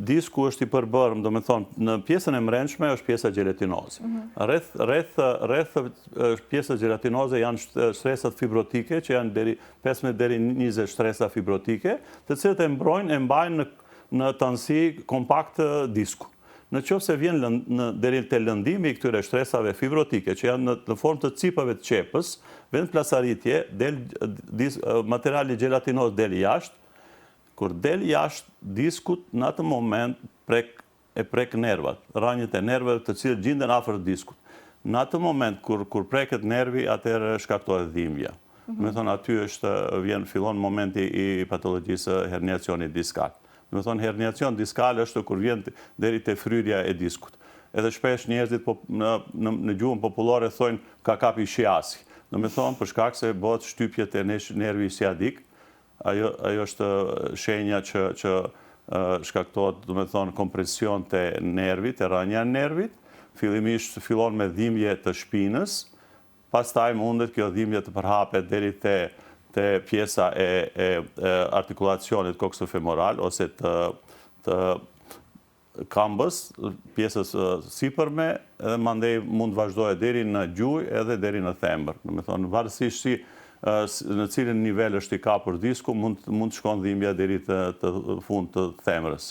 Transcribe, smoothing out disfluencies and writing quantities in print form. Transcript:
disku është i përbërëm, do me thonë, në pjesën e mrenshme është pjesa gjelatinoze. Rreth pjesës gjelatinoze janë shtresat fibrotike, që janë deri 15 deri 20 shtresa fibrotike, të cilët e mbajnë në tansi kompakt disku. Në qoftë se vjen deri te lëndimi i këtyre shtresave fibrotike, që janë në formë të cipave të qepës, vend plasaritje, materiali gjelatinoz del jashtë. Kur del jashtë diskut, në atë moment prek nervat, rrënjët e nervave të cilët gjenden afër diskut. Në atë moment kur preket nervi, atëherë shkaktohet dhimbja. Me thonë, aty fillon momenti i patologjisë herniacionit diskal. Me thonë, herniacion diskal është kur vjen deri te fryrja e diskut. Edhe shpesh njerëzit në gjuhën popullore thonë ka kapi shiasi. Do me thonë, për shkak se bëhet shtypje te nervi sciatik, ajo është shenja që shkaktohet, do me thonë, kompresion te nervit, te rrënja e nervit, fillimisht fillon me dhimbje të shpinës, pastaj mundet kjo dhimbje të përhapet deri te pjesa e artikulacionit koksofemoral ose të kambës, pjesës sipërme, edhe mandej mund vazhdojë deri në gjuj edhe deri në thembër. Do me thonë, varësisht në cilin nivel është i kapur disku, mund të shkon dhimbja deri të fund të themrës.